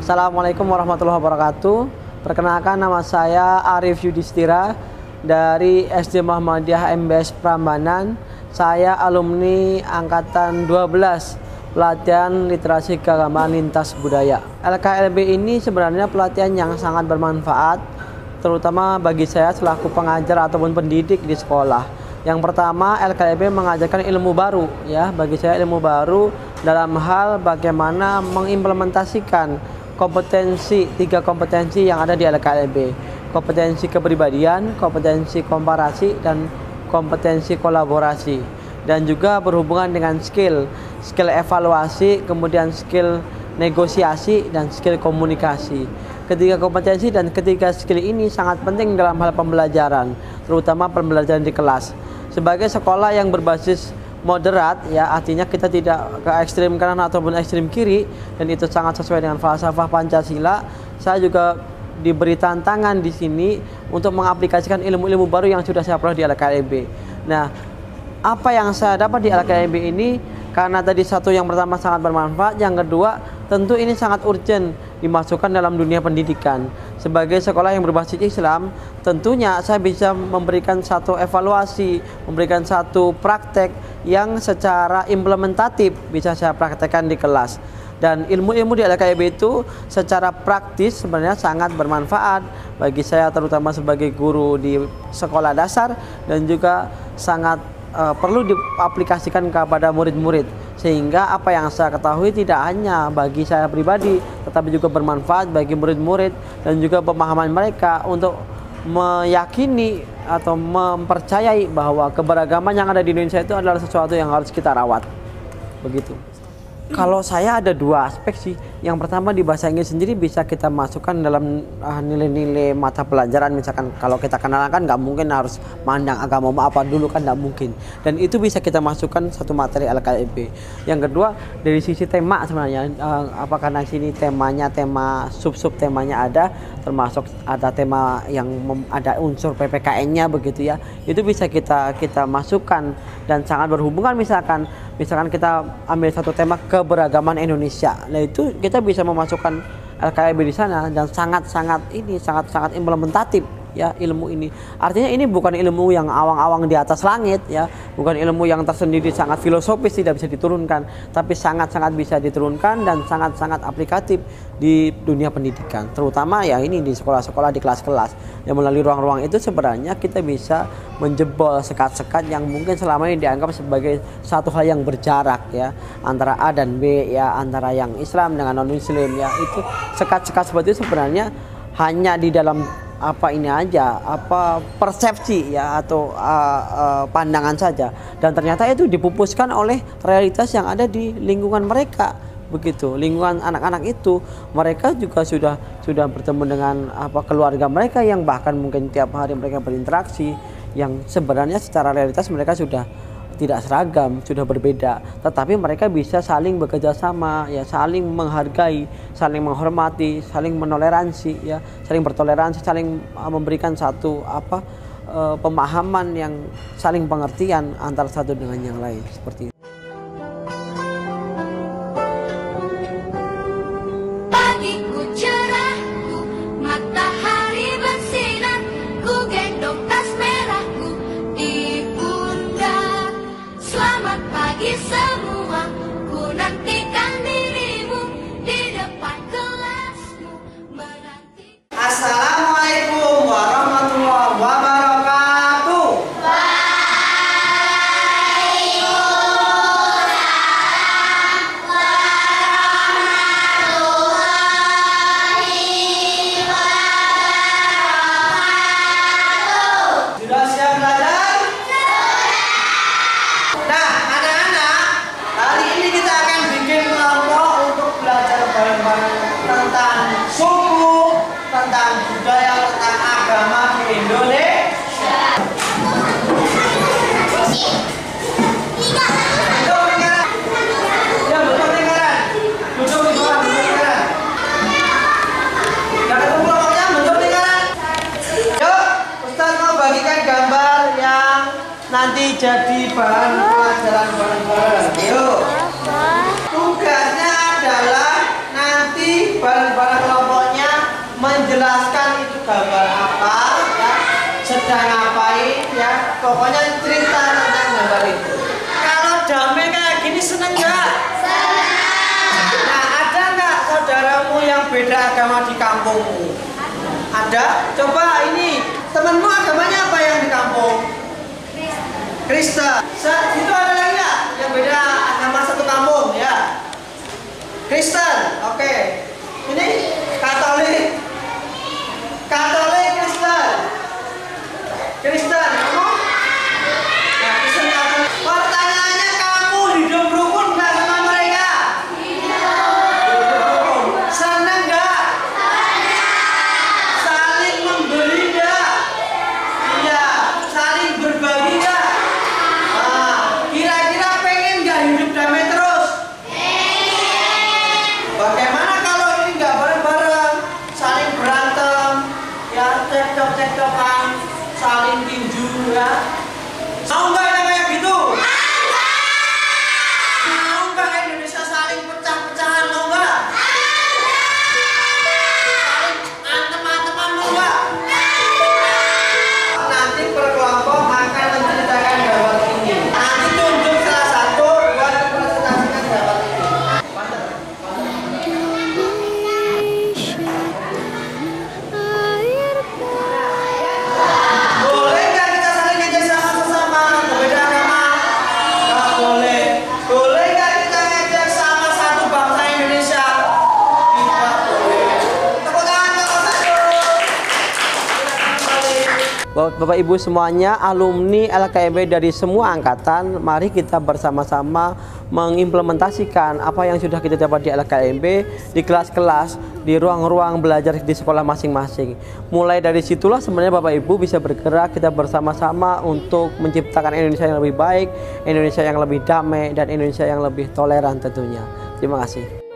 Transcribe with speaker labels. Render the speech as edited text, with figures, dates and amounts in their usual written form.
Speaker 1: Assalamualaikum warahmatullahi wabarakatuh. Perkenalkan, nama saya Arif Yudhistira dari SD Muhammadiyah MBS Prambanan. Saya alumni angkatan 12 pelatihan literasi keagamaan lintas budaya. LKLB ini sebenarnya pelatihan yang sangat bermanfaat, terutama bagi saya selaku pengajar ataupun pendidik di sekolah. Yang pertama, LKLB mengajarkan ilmu baru, ya, bagi saya ilmu baru dalam hal bagaimana mengimplementasikan tiga kompetensi yang ada di LKLB. Kompetensi kepribadian, kompetensi komparasi, dan kompetensi kolaborasi. Dan juga berhubungan dengan skill evaluasi, kemudian skill negosiasi, dan skill komunikasi. Ketiga kompetensi dan ketiga skill ini sangat penting dalam hal pembelajaran, terutama pembelajaran di kelas. Sebagai sekolah yang berbasis moderat, ya, artinya kita tidak ke ekstrim kanan ataupun ekstrim kiri, dan itu sangat sesuai dengan falsafah Pancasila. Saya juga diberi tantangan di sini untuk mengaplikasikan ilmu-ilmu baru yang sudah saya peroleh di LKLB. Nah, apa yang saya dapat di LKLB ini, karena tadi satu, yang pertama sangat bermanfaat, yang kedua tentu ini sangat urgent dimasukkan dalam dunia pendidikan. Sebagai sekolah yang berbasis Islam, tentunya saya bisa memberikan satu evaluasi, memberikan satu praktek yang secara implementatif bisa saya praktekkan di kelas. Dan ilmu-ilmu di LKLB itu secara praktis sebenarnya sangat bermanfaat bagi saya, terutama sebagai guru di sekolah dasar, dan juga sangat perlu diaplikasikan kepada murid-murid, sehingga apa yang saya ketahui tidak hanya bagi saya pribadi, tetapi juga bermanfaat bagi murid-murid dan juga pemahaman mereka untuk meyakini atau mempercayai bahwa keberagaman yang ada di Indonesia itu adalah sesuatu yang harus kita rawat. Begitu. Kalau saya ada dua aspek sih. Yang pertama, di bahasa Inggris sendiri bisa kita masukkan dalam nilai-nilai mata pelajaran. Misalkan kalau kita kenalan, nggak mungkin harus mandang agama apa dulu, kan nggak mungkin. Dan itu bisa kita masukkan satu materi LKLB. Yang kedua, dari sisi tema sebenarnya, karena sini temanya, tema sub-sub temanya ada, termasuk ada tema yang ada unsur PPKN-nya begitu ya. Itu bisa kita masukkan dan sangat berhubungan. Misalkan kita ambil satu tema keberagaman Indonesia, nah itu kita bisa memasukkan LKLB di sana, dan sangat implementatif, ya, ilmu ini. Artinya ini bukan ilmu yang awang-awang di atas langit, ya, bukan ilmu yang tersendiri sangat filosofis tidak bisa diturunkan, tapi sangat-sangat bisa diturunkan dan sangat-sangat aplikatif di dunia pendidikan, terutama ya ini di sekolah-sekolah, di kelas-kelas. Yang melalui ruang-ruang itu sebenarnya kita bisa menjebol sekat-sekat yang mungkin selama ini dianggap sebagai satu hal yang berjarak, ya, antara A dan B, ya, antara yang Islam dengan non-Muslim, ya. Itu sekat-sekat seperti itu sebenarnya hanya di dalam persepsi, ya, atau pandangan saja, dan ternyata itu dipupuskan oleh realitas yang ada di lingkungan mereka. Begitu, lingkungan anak-anak itu, mereka juga sudah bertemu dengan keluarga mereka yang bahkan mungkin tiap hari mereka berinteraksi, yang sebenarnya secara realitas mereka sudah tidak seragam, sudah berbeda, tetapi mereka bisa saling bekerja sama, ya, saling menghargai, saling menghormati, saling menoleransi, ya, saling bertoleransi, saling memberikan satu pemahaman yang saling pengertian antara satu dengan yang lain, seperti itu.
Speaker 2: Assalamualaikum warahmatullahi wabarakatuh. Waalaikumsalam warahmatullahi wabarakatuh. Sudah siap belajar? Sudah. Nah, anak-anak, kali ini kita akan bikin kelompok untuk belajar bareng-bareng tentang suku, tentang budaya, tentang agama di Indonesia. Ya, betul lingkaran. Duduk di bawah, bentuk lingkaran. Yang ketemu kelompoknya bentuk lingkaran. Yuk, Ustaz mau bagikan gambar yang nanti jadi bahan pelajaran bareng-bareng. Yuk. Tugasnya adalah nanti bareng-bareng kelompoknya menjelaskan itu gambar apa, ya, sedang ngapain, ya, pokoknya cerita tentang gambar itu. Kalau damai kayak gini seneng nggak? Seneng. Nah, ada nggak saudaramu yang beda agama di kampungmu? Ada? Coba ini, temenmu agamanya apa yang di kampung? Kristen. Itu ada lagi nggak yang beda agama satu kampung, ya? Kristen, oke. Ini Katolik, Kristen, kamu? Nah, Kristen Katolik. Pertanyaannya, kamu hidup rukun nggak sama mereka? Hidup rukun. Senang nggak? Saling memberi nggak? Iya. Saling berbagi nggak? Nah, kira-kira pengen nggak hidup damai terus? Bagaimana kalau ini nggak bareng-bareng, saling berantem, ya, cekcok-cekcokan, saling tinju, ya? Mau nggak yang kayak gitu? Mau nggak Indonesia saling pecah-pecahan, mau nggak? Saling antem-anteman, mau nggak? Nanti per kelompok akan menceritakan gambar ini. Nanti tunjuk salah satu buat mempresentasikan gambar ini. Boleh nggak kita saling ngejek sama sesama berbeda agama? Nggak boleh. Boleh nggak kita ngejek sama satu bangsa Indonesia? Tidak boleh. Tepuk tangan untuk satu.
Speaker 1: Bapak Ibu semuanya, alumni LKMB dari semua angkatan, mari kita bersama-sama mengimplementasikan apa yang sudah kita dapat di LKMB, di kelas-kelas, di ruang-ruang belajar di sekolah masing-masing. Mulai dari situlah sebenarnya Bapak Ibu bisa bergerak kita bersama-sama untuk menciptakan Indonesia yang lebih baik, Indonesia yang lebih damai, dan Indonesia yang lebih toleran tentunya. Terima kasih.